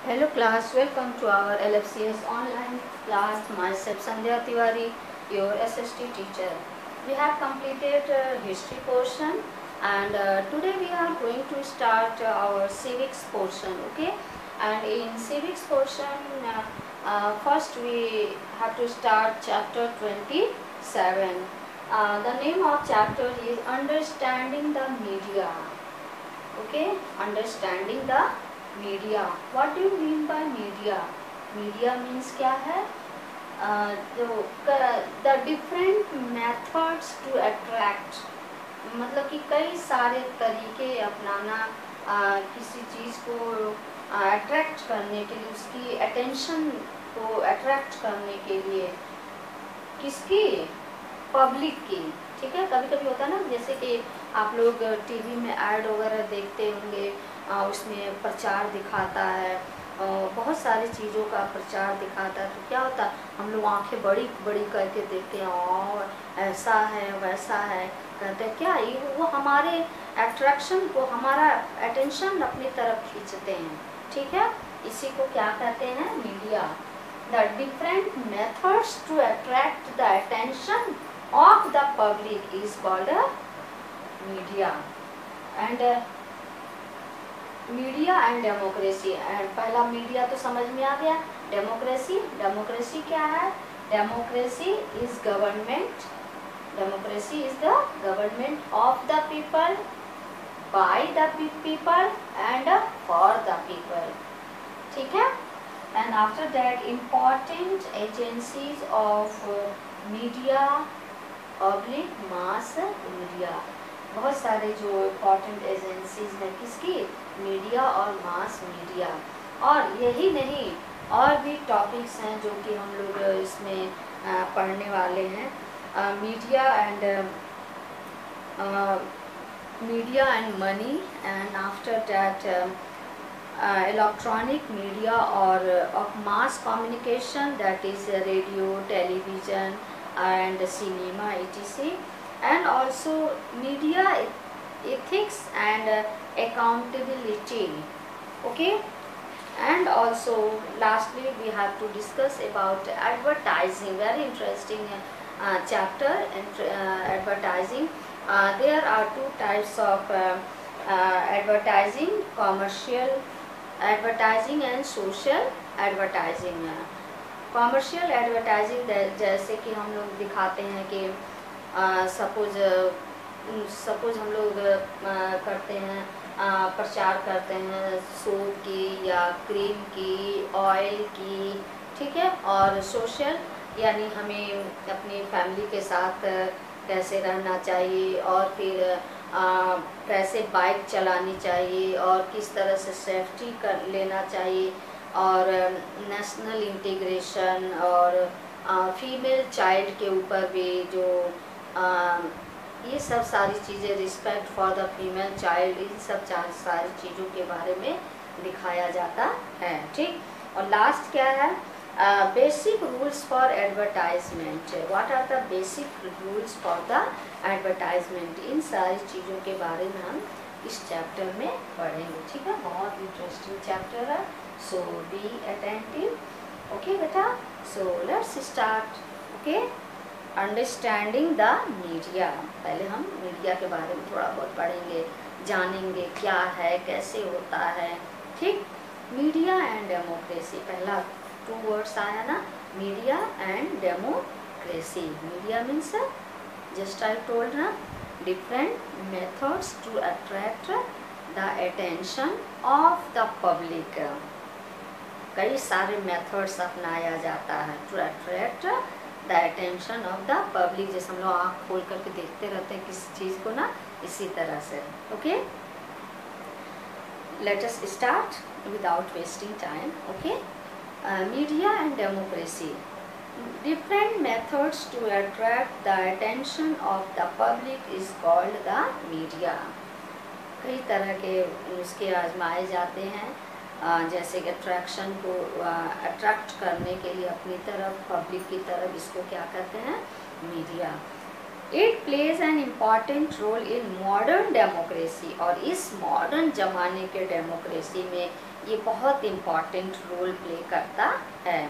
Hello class, welcome to our LFCS online class. Myself Sandhya Tiwari, your SST teacher. We have completed history portion and today we are going to start our civics portion, okay? And in civics portion, first we have to start chapter 27. The name of chapter is Understanding the Media, okay? Understanding the media. What do you mean by media? Media means क्या है? जो the different methods to attract, मतलब कि कई सारे तरीके अपनाना किसी चीज़ को अट्रैक्ट करने के लिए, उसकी अटेंशन को अट्रैक्ट करने के लिए. किसकी? पब्लिक की. ठीक है. कभी कभी होता है ना, जैसे कि आप लोग टीवी में ऐड वगैरह देखते होंगे, उसमें प्रचार दिखाता है, बहुत सारी चीज़ों का प्रचार दिखाता है. तो क्या होता है, हम लोग आंखें बड़ी बड़ी करके देखते हैं, और ऐसा है वैसा है कहते हैं. क्या ये वो हमारे अट्रैक्शन को, हमारा अटेंशन अपनी तरफ खींचते हैं. ठीक है. इसी को क्या कहते हैं? Media. The different methods to attract the attention of the public is called media. And media and democracy. And पहला मीडिया तो समझ में आ गया. डेमोक्रेसी. डेमोक्रेसी क्या है? Democracy is government. Democracy is the government of the people, by the people and for the people. ठीक है. And after that important agencies of media, public mass media. बहुत सारे जो इम्पॉर्टेंट एजेंसीज हैं किसकी? Media और मास मीडिया. और यही नहीं, और भी टॉपिक्स हैं जो कि हम लोग इसमें पढ़ने वाले हैं. Media and money. And after that electronic media और of mass communication, that is radio, television and cinema etc. And also media ethics and accountability. Okay. And also lastly we have to discuss about advertising. Very interesting chapter. Advertising. There are two types of advertising: commercial advertising and social advertising. Commercial advertising जैसे कि हम लोग दिखाते हैं कि suppose हम लोग करते हैं, प्रचार करते हैं सोप की या क्रीम की, ऑयल की. ठीक है. और सोशल यानी हमें अपनी फैमिली के साथ कैसे रहना चाहिए, और फिर कैसे बाइक चलानी चाहिए, और किस तरह से सेफ्टी कर लेना चाहिए, और नेशनल इंटीग्रेशन, और फीमेल चाइल्ड के ऊपर भी जो ये सब सारी चीज़ें, respect for the female child, इन सब सारी चीज़ों के बारे में दिखाया जाता है. ठीक. और लास्ट क्या है? Basic rules for advertisement. What are the basic rules for the advertisement. इन सारी चीज़ों के बारे में हम इस चैप्टर में पढ़ेंगे. ठीक है. बहुत इंटरेस्टिंग चैप्टर है. सो बी अटेंटिव. ओके बेटा. So let's start. Okay. Understanding the media. पहले हम मीडिया के बारे में थोड़ा बहुत पढ़ेंगे, जानेंगे क्या है, कैसे होता है. ठीक. Media and democracy. पहला 2 वर्ड्स आया ना, media and democracy. Media means just I told ना, different methods to attract the attention of the public. कई सारे मेथड्स अपनाया जाता है to attract the attention of the public. जैसे हम लोग आँख खोल करके देखते रहते हैं किसी चीज़ को ना, इसी तरह से. Okay. Let us start without wasting time. Okay. Media and democracy. Different methods to attract the attention of the public is called the media. कई तरह के उसके आजमाए जाते हैं, जैसे कि अट्रैक्शन को अट्रैक्ट करने के लिए अपनी तरफ, पब्लिक की तरफ. इसको क्या कहते हैं? Media. It plays an important role in modern democracy, और इस मॉडर्न जमाने के डेमोक्रेसी में ये बहुत इम्पॉर्टेंट रोल प्ले करता है।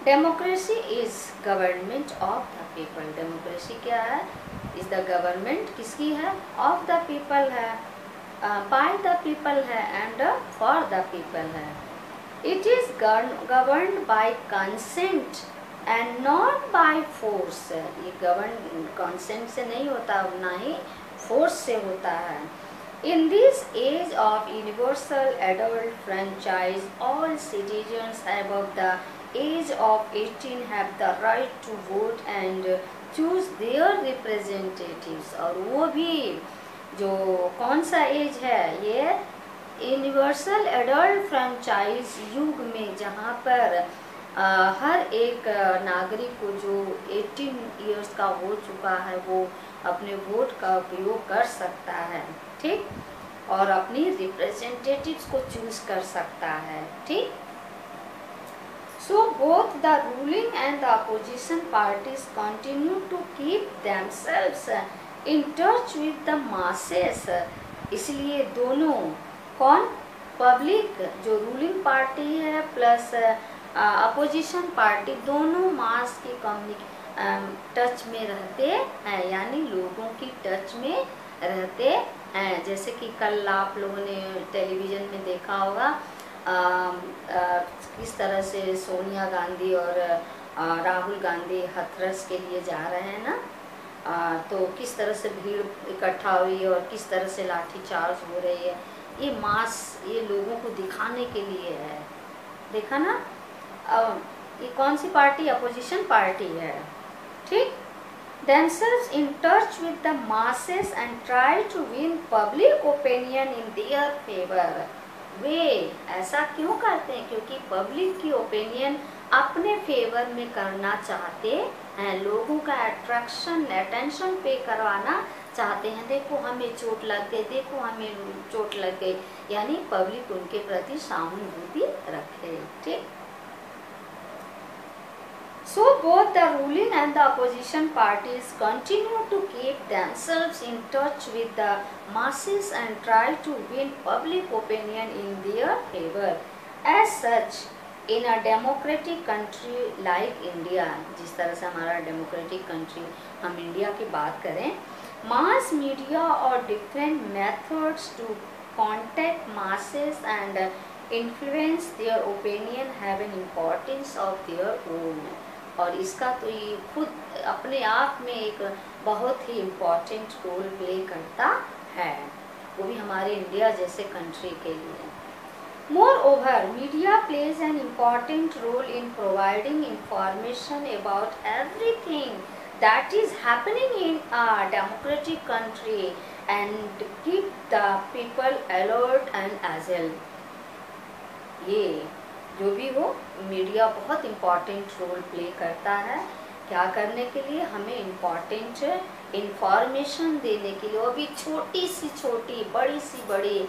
Democracy is government of the people. Democracy क्या है? इज द गवर्नमेंट किसकी है? ऑफ द पीपल है, बाय द पीपल है, एंड फॉर द पीपल है। It is governed bye consent and not by force. ये गवर्न कंसेंट से नहीं होता, ना ही फोर्स से होता है। In this age of universal adult franchise, all citizens above the age of 18 have the right to vote and choose their representatives। और वो भी जो कौन सा एज है? ये यूनिवर्सल एडल्ट फ्रेंचाइज युग में, जहाँ पर हर एक नागरिक को जो 18 इयर्स का हो चुका है वो अपने वोट का उपयोग कर सकता है, ठीक, और अपनी रिप्रेजेंटेटिव्स को चूज कर सकता है, ठीक। So both the ruling and the opposition parties continue to keep themselves in touch with the masses. इसलिए दोनों, कौन? पब्लिक, जो रूलिंग पार्टी है प्लस अपोजिशन पार्टी, दोनों मास की टच में रहते हैं, यानी लोगों की टच में रहते हैं। जैसे कि कल आप लोगों ने टेलीविज़न में देखा होगा किस तरह से सोनिया गांधी और राहुल गांधी हाथरस के लिए जा रहे हैं ना, तो किस तरह से भीड़ इकट्ठा हुई और किस तरह से लाठीचार्ज हो रही है। ये मास, ये लोगों को दिखाने के लिए है, देखा ना। ये कौन सी पार्टी? अपोजिशन पार्टी है, ठीक। themselves in touch with the masses and try to win public opinion in their favor। वे ऐसा क्यों करते हैं? क्योंकि पब्लिक की ओपिनियन अपने फेवर में करना चाहते हैं, लोगों का अट्रैक्शन, अटेंशन पे करवाना चाहते हैं। देखो हमें चोट लग गई, देखो हमें चोट लग गई, यानी पब्लिक उनके प्रति सहानुभूति रखे, ठीक। So both the ruling and the opposition parties continue to keep themselves in touch with the masses and try to win public opinion in their favor। As such, in a democratic country like India, जिस तरह से हमारा democratic country, हम India की बात करें, mass media और different methods to contact masses and influence their opinion have an importance of their own। और इसका तो ये खुद अपने आप में एक बहुत ही इम्पॉर्टेंट रोल प्ले करता है, वो भी हमारे इंडिया जैसे कंट्री के लिए। Moreover, media plays an important role in providing information about everything that is happening in a democratic country and keep the people alert and agile। ये जो भी हो, मीडिया बहुत इम्पॉर्टेंट रोल प्ले करता है। क्या करने के लिए? हमें इम्पॉर्टेंट इंफॉर्मेशन देने के लिए, वो भी छोटी सी छोटी, बड़ी सी बड़ी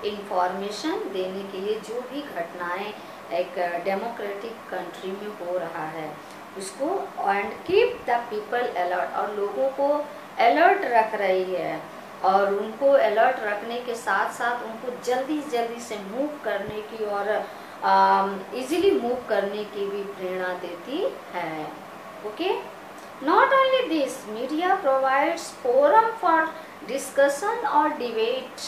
इंफॉर्मेशन देने के लिए। जो भी घटनाएं एक डेमोक्रेटिक कंट्री में हो रहा है उसको, and keep the people alert, और लोगों को अलर्ट रख रही है, और उनको अलर्ट रखने के साथ साथ उनको जल्दी जल्दी से मूव करने की और इजीली मूव करने की भी प्रेरणा देती है, okay. Not only this, media provides forum for discussion और debate,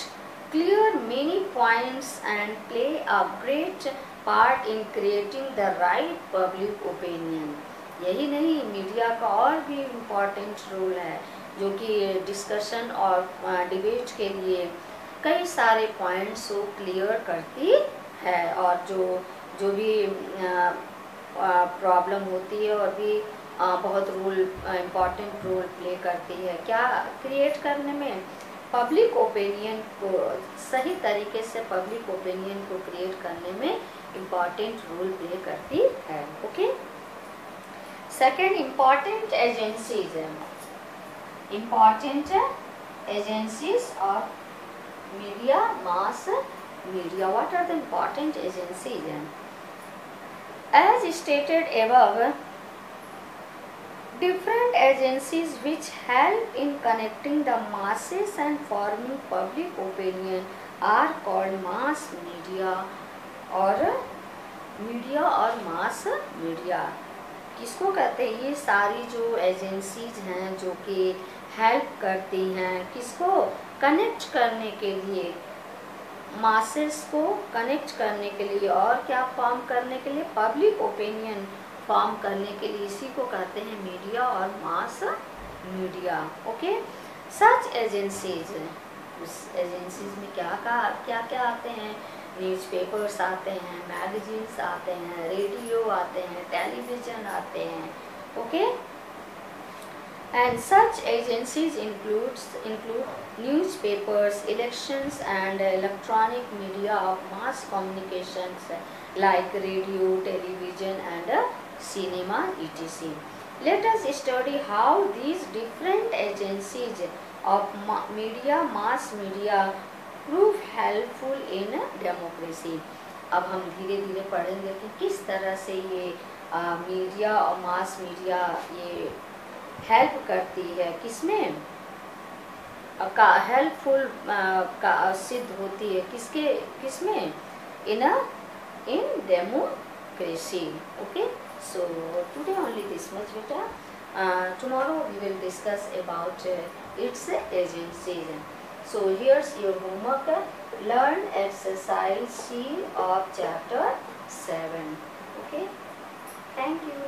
clear many points and play a great part in creating the right public opinion. यही नहीं, मीडिया का और भी इम्पॉर्टेंट रोल है, जो कि डिस्कशन और डिबेट के लिए कई सारे पॉइंट्स को क्लियर करती है, और जो भी प्रॉब्लम होती है और भी बहुत इम्पॉर्टेंट रोल प्ले करती है। क्या क्रिएट करने में? पब्लिक ओपिनियन को सही तरीके से, पब्लिक ओपिनियन को क्रिएट करने में इम्पॉर्टेंट रोल प्ले करती है, ओके। सेकेंड, इम्पॉर्टेंट एजेंसीज है, important agencies of media, mass media। What are the important agencies? As stated above, different agencies which help in connecting the masses and forming public opinion are called mass media और mass media. किसको कहते हैं? ये सारी जो agencies हैं जो कि हेल्प करती हैं किसको? कनेक्ट करने के लिए, मासेस को कनेक्ट करने के लिए और क्या फॉर्म करने के लिए? पब्लिक ओपिनियन फॉर्म करने के लिए। इसी को कहते हैं मीडिया और मास मीडिया। ओके, सच एजेंसीज, उस एजेंसीज में क्या क्या आते हैं? न्यूज़पेपर्स आते हैं, मैगजीन्स आते हैं, रेडियो आते हैं, टेलीविज़न आते हैं। Okay, and such agencies include newspapers, elections and electronic media of mass communications like radio, television and cinema etc. Let us study how these different agencies of mass media prove helpful in democracy. अब हम धीरे धीरे पढ़ेंगे कि किस तरह से ये मीडिया और मास मीडिया ये हेल्प करती है, किसमें का हेल्पफुल का सिद्ध होती है, किसमें? In democracy. Okay, so today only this much बेटा, tomorrow we will discuss about its agencies. So here's your homework, learn exercise C of chapter 7. Okay, thank you.